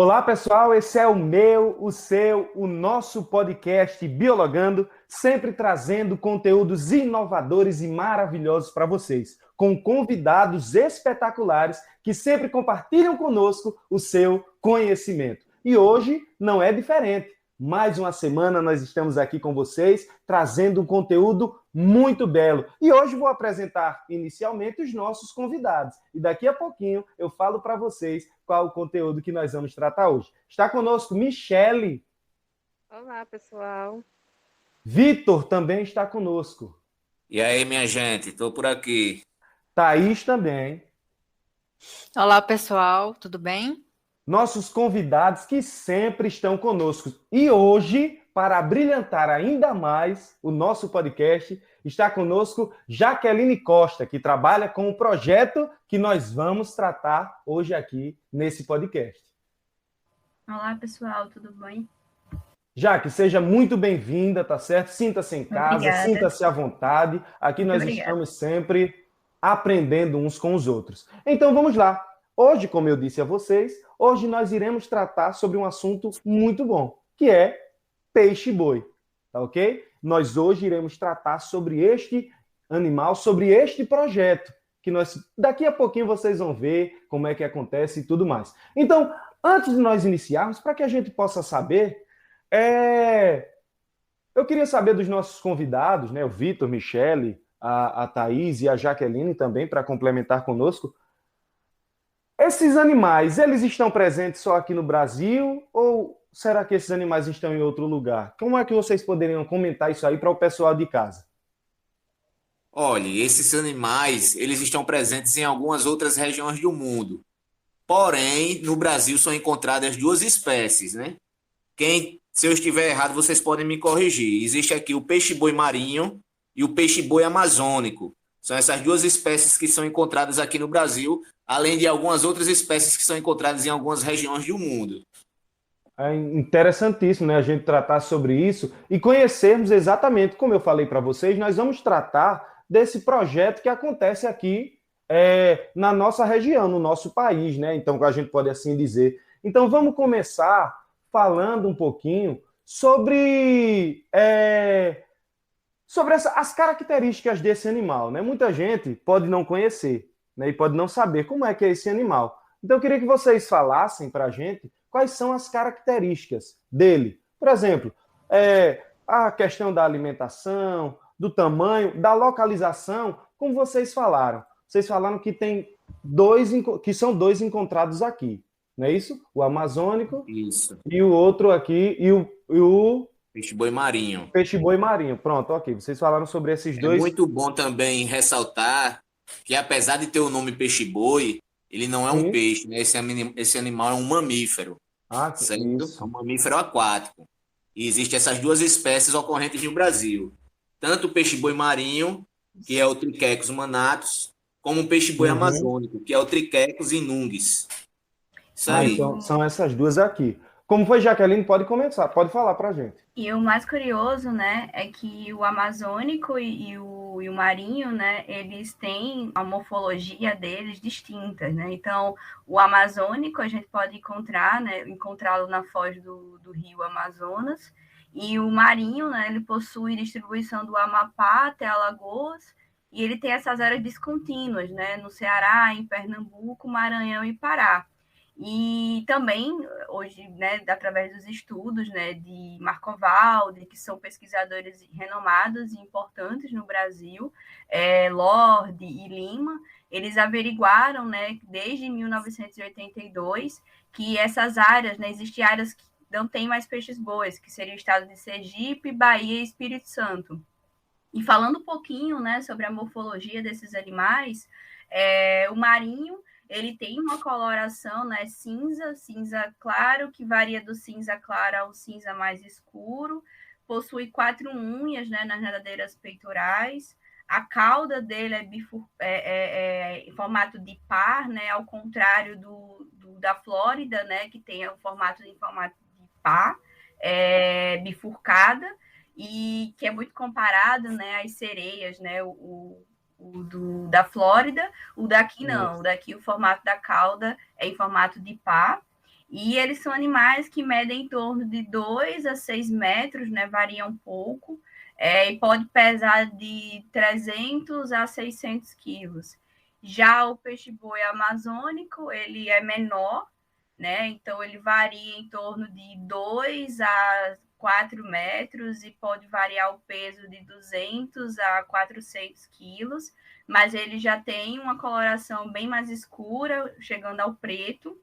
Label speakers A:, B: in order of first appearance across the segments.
A: Olá, pessoal, esse é o meu, o seu, o nosso podcast Biologando, sempre trazendo conteúdos inovadores e maravilhosos para vocês, com convidados espetaculares que sempre compartilham conosco o seu conhecimento. E hoje não é diferente. Mais uma semana nós estamos aqui com vocês, trazendo um conteúdo muito belo. E hoje vou apresentar inicialmente os nossos convidados. E daqui a pouquinho eu falo para vocês qual o conteúdo que nós vamos tratar hoje. Está conosco Michele.
B: Olá, pessoal.
A: Vitor também está conosco.
C: E aí, minha gente, estou por aqui.
A: Thaís também.
D: Olá, pessoal, tudo bem?
A: Nossos convidados que sempre estão conosco. E hoje, para brilhantar ainda mais o nosso podcast, está conosco Jaqueline Costa, que trabalha com o projeto que nós vamos tratar hoje aqui nesse podcast.
E: Olá, pessoal, tudo bem?
A: Jaque, seja muito bem-vinda, tá certo? Sinta-se em casa,
E: Obrigada.
A: sinta-se à vontade. Aqui nós estamos sempre aprendendo uns com os outros. Então vamos lá. Hoje, como eu disse a vocês, hoje nós iremos tratar sobre um assunto muito bom, que é peixe-boi, tá ok? Nós hoje iremos tratar sobre este animal, sobre este projeto, que daqui a pouquinho vocês vão ver como é que acontece e tudo mais. Então, antes de nós iniciarmos, para que a gente possa saber, eu queria saber dos nossos convidados, né, o Vitor, Michele, a Thaís e a Jaqueline também, para complementar conosco. Esses animais, eles estão presentes só aqui no Brasil ou será que esses animais estão em outro lugar? Como é que vocês poderiam comentar isso aí para o pessoal de casa?
C: Olha, esses animais, eles estão presentes em algumas outras regiões do mundo. Porém, no Brasil são encontradas duas espécies, né? Se eu estiver errado, vocês podem me corrigir. Existe aqui o peixe-boi marinho e o peixe-boi amazônico. São essas duas espécies que são encontradas aqui no Brasil, além de algumas outras espécies que são encontradas em algumas regiões do mundo.
A: É interessantíssimo, né, a gente tratar sobre isso e conhecermos exatamente, como eu falei para vocês, nós vamos tratar desse projeto que acontece aqui na nossa região, no nosso país, né? Então, a gente pode assim dizer. Então, vamos começar falando um pouquinho sobre as características desse animal, né? Muita gente pode não conhecer, né, e pode não saber como é que é esse animal. Então, eu queria que vocês falassem para a gente quais são as características dele. Por exemplo, a questão da alimentação, do tamanho, da localização, como vocês falaram. Vocês falaram que que são dois encontrados aqui, não é isso? O amazônico.
C: Isso.
A: E o outro aqui, e o
C: Peixe-boi marinho.
A: peixe-boi marinho. Pronto, ok. Vocês falaram sobre esses
C: É
A: dois.
C: muito bom também ressaltar que, apesar de ter o nome peixe-boi, ele não é um
A: Sim.
C: peixe, né? Esse animal é um mamífero,
A: Ah,
C: certo?
A: isso.
C: É um mamífero aquático. E existem essas duas espécies ocorrentes no Brasil. Tanto o peixe-boi marinho, que é o Triquecos manatus, como o peixe-boi amazônico, que é o Triquecos inunguis. Isso aí.
A: Então são essas duas aqui. Como foi, Jaqueline? Pode começar, pode falar pra gente.
E: E o mais curioso, né, é que o amazônico e o marinho, né, eles têm a morfologia deles distintas, né? Então, o amazônico a gente pode encontrar, né, encontrá-lo na foz do rio Amazonas, e o marinho, né, ele possui distribuição do Amapá até Alagoas, e ele tem essas áreas descontínuas, né, no Ceará, em Pernambuco, Maranhão e Pará. E também, hoje, né, através dos estudos, né, de Marcovaldi, que são pesquisadores renomados e importantes no Brasil, Lorde e Lima, eles averiguaram, né, desde 1982, que essas áreas, né, existem áreas que não tem mais peixes-bois, que seria o estado de Sergipe, Bahia e Espírito Santo. E falando um pouquinho, né, sobre a morfologia desses animais, o marinho, ele tem uma coloração, né, cinza claro, que varia do cinza claro ao cinza mais escuro, possui 4 unhas, né, nas nadadeiras peitorais, a cauda dele é em formato de par, né, ao contrário da Flórida, né, que tem o formato de par, bifurcada, e que é muito comparado, né, às sereias, né, da Flórida, o daqui não, o daqui o formato da cauda é em formato de pá, E eles são animais que medem em torno de 2 a 6 metros, né? Varia um pouco, e pode pesar de 300 a 600 quilos. Já o peixe-boi amazônico, ele é menor, né? Então, ele varia em torno de 2 a 4 metros e pode variar o peso de 200 a 400 quilos, mas ele já tem uma coloração bem mais escura, chegando ao preto,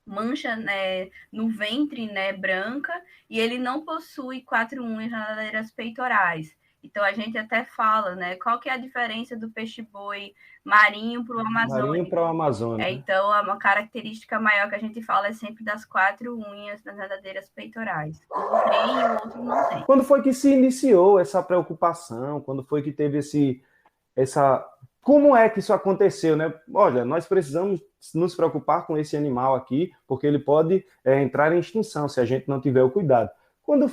E: mancha, né, no ventre, né, branca, e ele não possui 4 unhas nas laderas peitorais. Então, a gente até fala, né, qual que é a diferença do peixe-boi marinho para o amazônico.
A: Marinho para o Amazônia.
E: Então, uma característica maior que a gente fala é sempre das 4 unhas nas nadadeiras peitorais. Um tem e o outro não tem.
A: Quando foi que se iniciou essa preocupação? Quando foi que teve essa... Como é que isso aconteceu, né? Olha, nós precisamos nos preocupar com esse animal aqui, porque ele pode entrar em extinção se a gente não tiver o cuidado. Como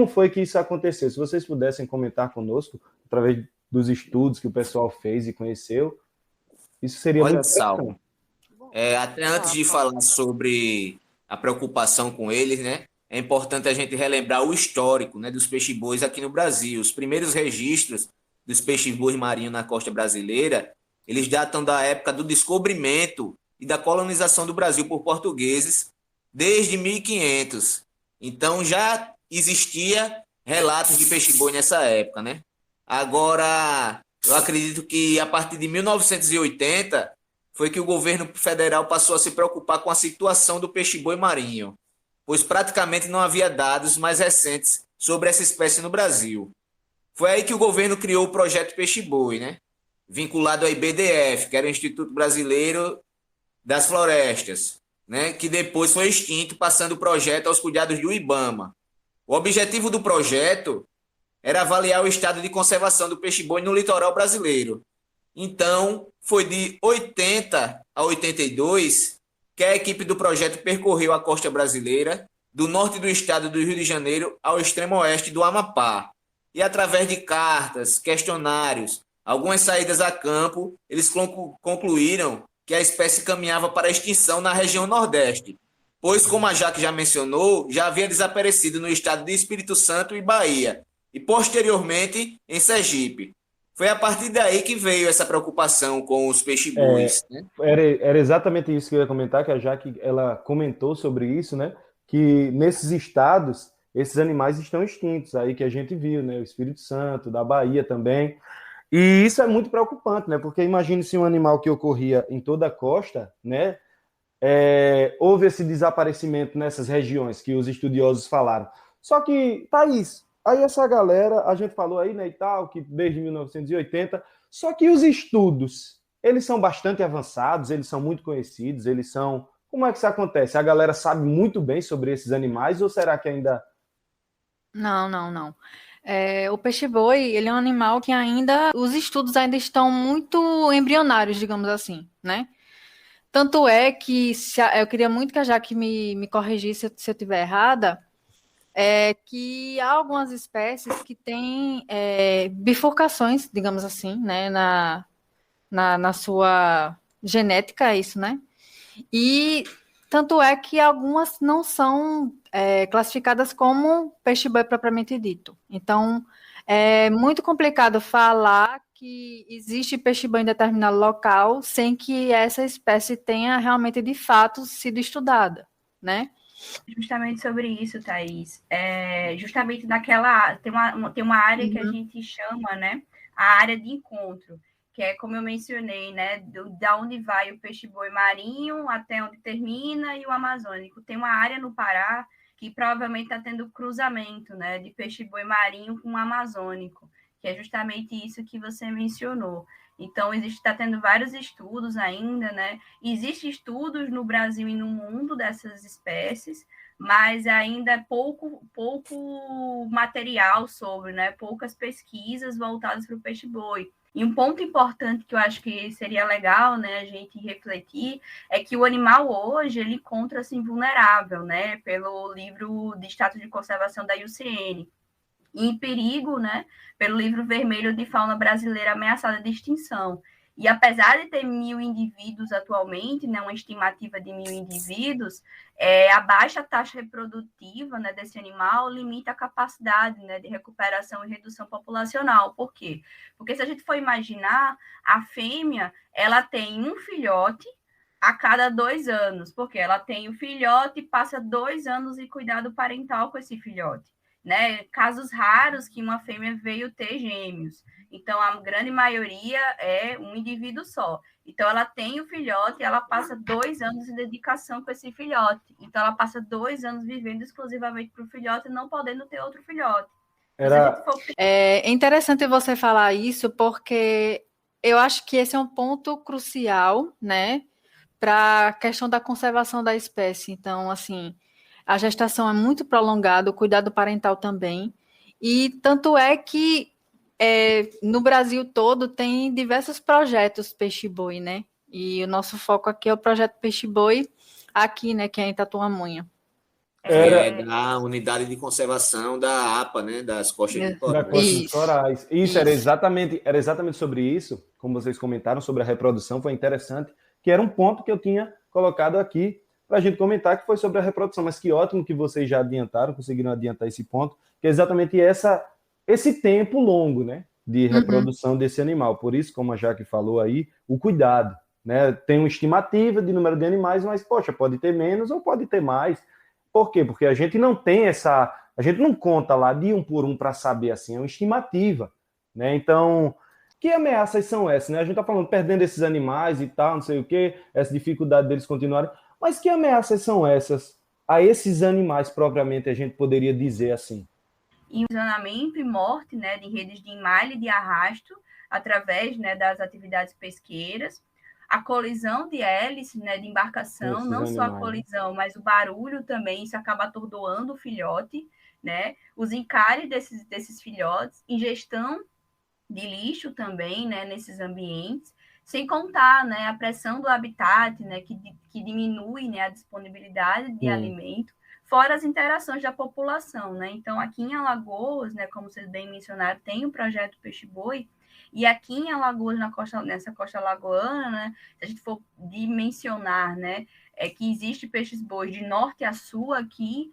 A: foi que isso aconteceu? Se vocês pudessem comentar conosco, através dos estudos que o pessoal fez e conheceu, isso seria muito interessante.
C: Até antes de falar sobre a preocupação com eles, né, é importante a gente relembrar o histórico, né, dos peixe-bois aqui no Brasil. Os primeiros registros dos peixes-bois marinhos na costa brasileira, eles datam da época do descobrimento e da colonização do Brasil por portugueses, desde 1500. Então, já existia relatos de peixe-boi nessa época, né? Agora, eu acredito que a partir de 1980 foi que o governo federal passou a se preocupar com a situação do peixe-boi marinho, pois praticamente não havia dados mais recentes sobre essa espécie no Brasil. Foi aí que o governo criou o projeto Peixe-Boi, né? Vinculado ao IBDF, que era o Instituto Brasileiro das Florestas, né? Que depois foi extinto, passando o projeto aos cuidados do IBAMA. O objetivo do projeto era avaliar o estado de conservação do peixe-boi no litoral brasileiro. Então, foi de 80 a 82 que a equipe do projeto percorreu a costa brasileira, do norte do estado do Rio de Janeiro ao extremo oeste do Amapá. E através de cartas, questionários, algumas saídas a campo, eles concluíram que a espécie caminhava para a extinção na região Nordeste, pois, como a Jaque já mencionou, já havia desaparecido no estado de Espírito Santo e Bahia, e posteriormente em Sergipe. Foi a partir daí que veio essa preocupação com os peixe-bois. Né?
A: Era exatamente isso que eu ia comentar, que a Jaque ela comentou sobre isso, né? Que nesses estados, esses animais estão extintos, aí que a gente viu, né? O Espírito Santo, da Bahia também. E isso é muito preocupante, né? Porque imagine se um animal que ocorria em toda a costa, né? Houve esse desaparecimento nessas regiões que os estudiosos falaram. Só que, Thaís, aí essa galera, a gente falou aí, né, e tal, que desde 1980, só que os estudos, eles são bastante avançados, eles são muito conhecidos, eles são... Como é que isso acontece? A galera sabe muito bem sobre esses animais ou será que ainda...
D: Não. O peixe-boi, ele é um animal que ainda, os estudos ainda estão muito embrionários, digamos assim, né? Tanto é que, eu queria muito que a Jaque me corrigisse se eu estiver errada, que há algumas espécies que têm bifurcações, digamos assim, né, na sua genética, é isso, né? E tanto é que algumas não são classificadas como peixe-boi propriamente dito. Então, é muito complicado falar que existe peixe-boi em determinado local sem que essa espécie tenha realmente, de fato, sido estudada, né?
E: Justamente sobre isso, Thaís. Justamente naquela... Tem uma área que a gente chama, né? A área de encontro, que é, como eu mencionei, né? Da onde vai o peixe-boi marinho até onde termina e o amazônico. Tem uma área no Pará que provavelmente está tendo cruzamento, né? De peixe-boi marinho com o amazônico, que é justamente isso que você mencionou. Então, está tendo vários estudos ainda, né? Existem estudos no Brasil e no mundo dessas espécies, mas ainda é pouco material sobre, né? Poucas pesquisas voltadas para o peixe-boi. E um ponto importante que eu acho que seria legal, né, a gente refletir, é que o animal hoje, ele encontra-se invulnerável, né, pelo livro de status de conservação da IUCN, e em perigo, né, pelo livro vermelho de fauna brasileira ameaçada de extinção. E apesar de ter 1.000 indivíduos atualmente, né, uma estimativa de 1.000 indivíduos, a baixa taxa reprodutiva, né, desse animal limita a capacidade, né, de recuperação e redução populacional. Por quê? Porque se a gente for imaginar, a fêmea ela tem um filhote a cada 2 anos, porque ela tem o filhote e passa 2 anos de cuidado parental com esse filhote. Né? Casos raros que uma fêmea veio ter gêmeos. Então, a grande maioria é um indivíduo só. Então, ela tem o filhote e ela passa 2 anos de dedicação com esse filhote. Então, ela passa 2 anos vivendo exclusivamente para o filhote e não podendo ter outro filhote.
D: É interessante você falar isso, porque eu acho que esse é um ponto crucial, né, para a questão da conservação da espécie. Então, assim, a gestação é muito prolongada, o cuidado parental também, e tanto é que no Brasil todo tem diversos projetos peixe-boi, né? E o nosso foco aqui é o projeto peixe-boi aqui, né, que é em Tatuamunha.
C: Da unidade de conservação da APA, né, das costas de corais.
A: Da costa dos corais. Isso. Era exatamente sobre isso, como vocês comentaram, sobre a reprodução, foi interessante, que era um ponto que eu tinha colocado aqui para a gente comentar, que foi sobre a reprodução, mas que ótimo que vocês já adiantaram, conseguiram adiantar esse ponto, que é exatamente esse tempo longo, né, de reprodução desse animal. Por isso, como a Jaque falou aí, o cuidado, né, tem uma estimativa de número de animais, mas, poxa, pode ter menos ou pode ter mais. Por quê? Porque a gente não tem a gente não conta lá de um por um para saber assim, é uma estimativa, né, então... Que ameaças são essas, né? A gente está falando perdendo esses animais e tal, não sei o quê, essa dificuldade deles continuarem. Mas que ameaças são essas a esses animais, propriamente, a gente poderia dizer assim?
E: Isolamento e morte, né, de redes de malha e de arrasto, através, né, das atividades pesqueiras. A colisão de hélice, né, de embarcação, não só a colisão, mas o barulho também, isso acaba atordoando o filhote, né? Os encares desses filhotes, ingestão de lixo também, né, nesses ambientes, sem contar, né, a pressão do habitat, né, que diminui, né, a disponibilidade de alimento, fora as interações da população, né? Então, aqui em Alagoas, né, como vocês bem mencionaram, tem o projeto Peixe-Boi, e aqui em Alagoas, nessa costa alagoana, né, se a gente for dimensionar, né, que existe peixes-boi de norte a sul aqui,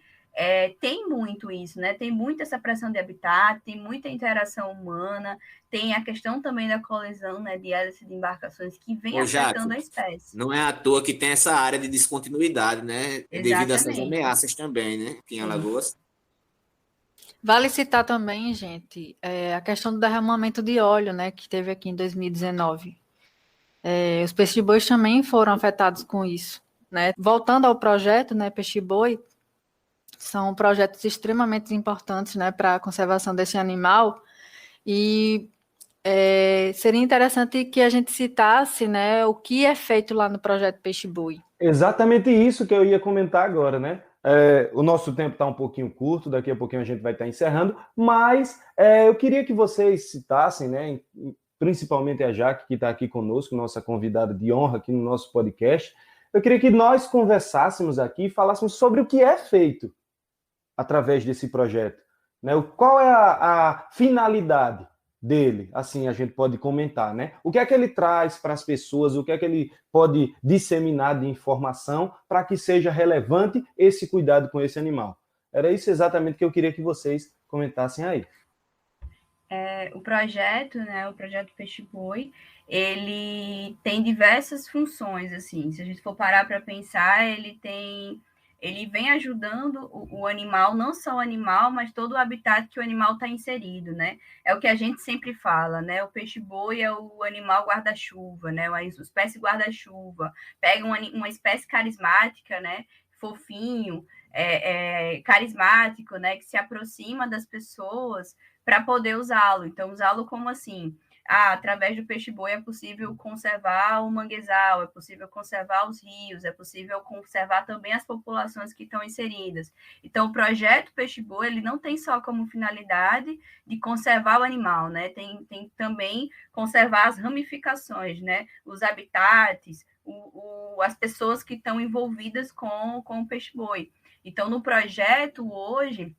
E: tem muito isso, né? Tem muito essa pressão de habitat, tem muita interação humana, tem a questão também da colisão, né, de hélice de embarcações que vem afetando a espécie.
C: Não é à toa que tem essa área de descontinuidade, né?
E: Exatamente.
C: Devido a essas ameaças também, né? Aqui em Alagoas.
D: Vale citar também, gente, a questão do derramamento de óleo, né, que teve aqui em 2019. Os peixe-bois também foram afetados com isso, né? Voltando ao projeto, né, Peixe-boi, são projetos extremamente importantes, né, para a conservação desse animal, e seria interessante que a gente citasse, né, o que é feito lá no projeto Peixe-boi.
A: Exatamente isso que eu ia comentar agora, né? O nosso tempo está um pouquinho curto, daqui a pouquinho a gente vai estar encerrando, mas eu queria que vocês citassem, né, principalmente a Jaque, que está aqui conosco, nossa convidada de honra aqui no nosso podcast. Eu queria que nós conversássemos aqui e falássemos sobre o que é feito através desse projeto, né? Qual é a finalidade dele? Assim, a gente pode comentar, né? O que é que ele traz para as pessoas, o que é que ele pode disseminar de informação para que seja relevante esse cuidado com esse animal. Era isso exatamente que eu queria que vocês comentassem aí.
E: O projeto, né, o projeto Peixe-boi, ele tem diversas funções, assim, se a gente for parar para pensar, ele vem ajudando o animal, não só o animal, mas todo o habitat que o animal está inserido, né? É o que a gente sempre fala, né? O peixe-boi é o animal guarda-chuva, né? Uma espécie guarda-chuva. Pega uma espécie carismática, né? Fofinho, carismático, né? Que se aproxima das pessoas para poder usá-lo. Então, usá-lo como assim? Através do peixe-boi é possível conservar o manguezal, é possível conservar os rios, é possível conservar também as populações que estão inseridas. Então, o projeto Peixe-boi, ele não tem só como finalidade de conservar o animal, né? Tem também conservar as ramificações, né? Os habitats, as pessoas que estão envolvidas com o peixe-boi. Então, no projeto, hoje,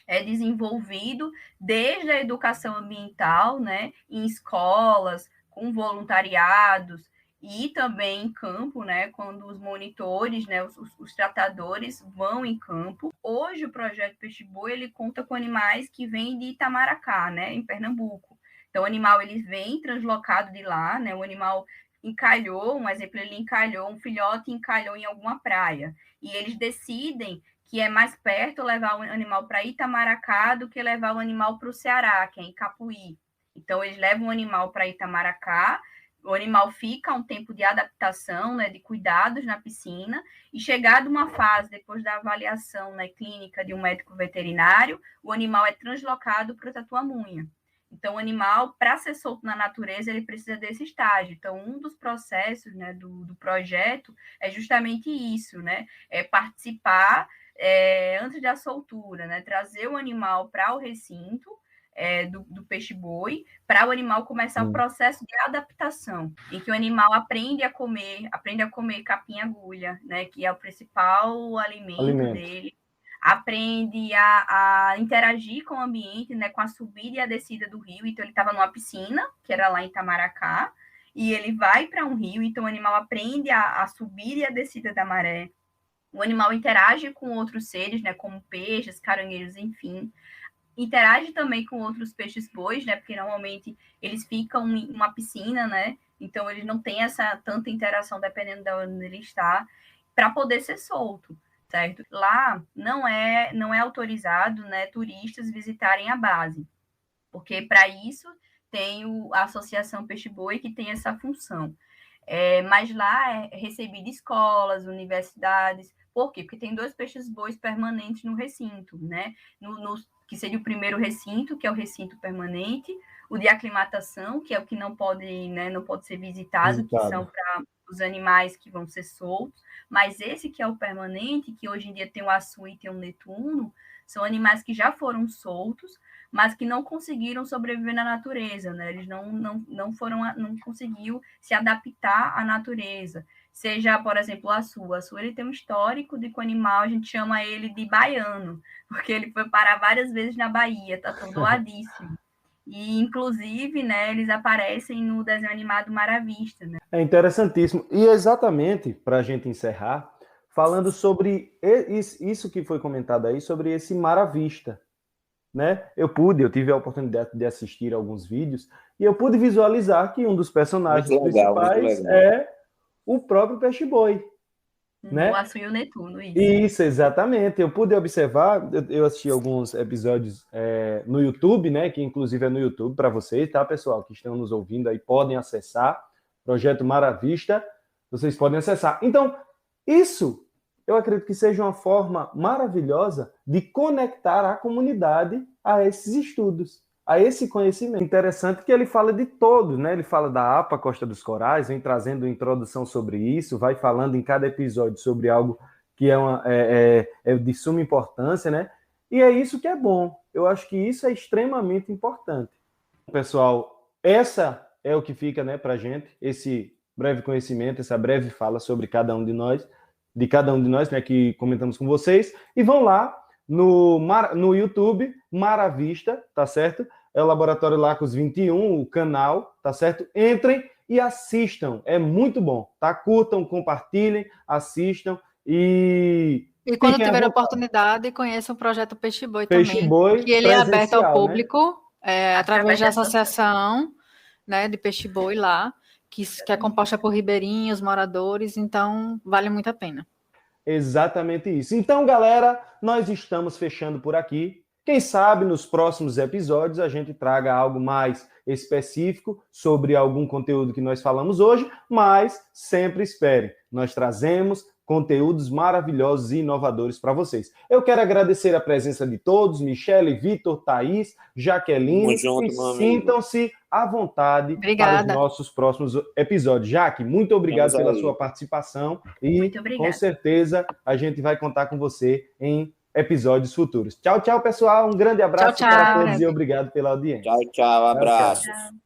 E: é desenvolvido desde a educação ambiental, né, em escolas, com voluntariados e também em campo, né, quando os monitores, né, os tratadores vão em campo. Hoje o projeto Peixe Boi ele conta com animais que vêm de Itamaracá, né, em Pernambuco. Então o animal ele vem translocado de lá, né, o animal encalhou, um exemplo, ele encalhou, um filhote encalhou em alguma praia, e eles decidem que é mais perto levar o animal para Itamaracá do que levar o animal para o Ceará, que é em Capuí. Então eles levam o animal para Itamaracá, o animal fica um tempo de adaptação, né, de cuidados na piscina, e chegado uma fase, depois da avaliação, né, clínica de um médico veterinário, o animal é translocado para o Tatuamunha. Então, o animal, para ser solto na natureza, ele precisa desse estágio. Então, um dos processos, né, do projeto é justamente isso, né? É participar antes da soltura, né? Trazer o animal para o recinto do peixe-boi, para o animal começar o processo de adaptação, em que o animal aprende a comer capim-agulha, né? Que é o principal alimento dele. Aprende a interagir com o ambiente, né, com a subida e a descida do rio. Então, ele estava numa piscina, que era lá em Itamaracá, e ele vai para um rio, então o animal aprende a subida e a descida da maré. O animal interage com outros seres, né, como peixes, caranguejos, enfim. Interage também com outros peixes-bois, né, porque normalmente eles ficam em uma piscina, né, então eles não têm essa tanta interação dependendo de onde ele está, para poder ser solto. Certo? Lá não é autorizado, né, turistas visitarem a base, porque para isso tem a Associação Peixe-Boi que tem essa função. Mas lá é recebido escolas, universidades. Por quê? Porque tem 2 peixes-bois permanentes no recinto, né? Que seria o primeiro recinto, que é o recinto permanente, o de aclimatação, que é o que não pode, né, não pode ser visitado, que são para os animais que vão ser soltos, mas esse que é o permanente, que hoje em dia tem o Açu e tem o Netuno, são animais que já foram soltos, mas que não conseguiram sobreviver na natureza, né? Eles não conseguiu se adaptar à natureza. Seja, por exemplo, o Açu. O Açu ele tem um histórico de que o animal, a gente chama ele de baiano, porque ele foi parar várias vezes na Bahia, tá todo doadíssimo. E, inclusive, né, eles aparecem no desenho animado Mar à Vista, né?
A: É interessantíssimo. E exatamente, para a gente encerrar, falando sobre isso que foi comentado aí, sobre esse Mar à Vista, né? Eu tive a oportunidade de assistir alguns vídeos e eu pude visualizar que um dos personagens principais é o próprio peixe-boi. Né?
E: O Açu e o Netuno,
A: isso, exatamente. Eu pude observar, eu assisti alguns episódios no YouTube, né? Que inclusive é no YouTube para vocês, tá, pessoal? Que estão nos ouvindo aí, podem acessar. Projeto Mar à Vista, vocês podem acessar. Então, isso eu acredito que seja uma forma maravilhosa de conectar a comunidade a esses estudos, a esse conhecimento. Interessante que ele fala de todos, né? Ele fala da APA Costa dos Corais, vem trazendo introdução sobre isso, vai falando em cada episódio sobre algo que é de suma importância, né? E é isso que é bom. Eu acho que isso é extremamente importante. Pessoal, essa é o que fica, né, para a gente, esse breve conhecimento, essa breve fala sobre cada um de nós, né, que comentamos com vocês. E vão lá no YouTube, Mar à Vista, tá certo? É o Laboratório Lacos 21, o canal, tá certo? Entrem e assistam, é muito bom, tá? Curtam, compartilhem, assistam e
D: quando tiver a oportunidade, conheçam o projeto Peixe Boi também, que ele é aberto ao público, né? Através da associação, né, de Peixe Boi lá, que é composta por ribeirinhos, moradores, então vale muito a pena.
A: Exatamente isso. Então, galera, nós estamos fechando por aqui. Quem sabe nos próximos episódios a gente traga algo mais específico sobre algum conteúdo que nós falamos hoje, mas sempre esperem, nós trazemos conteúdos maravilhosos e inovadores para vocês. Eu quero agradecer a presença de todos, Michele, Vitor, Thaís, Jaqueline, e sintam-se à vontade para os nossos próximos episódios. Jaque, muito obrigado pela sua participação e com certeza a gente vai contar com você em episódios futuros. Tchau, tchau, pessoal. Um grande abraço para todos e obrigado pela audiência.
C: Tchau, tchau. Abraços.
E: Tchau.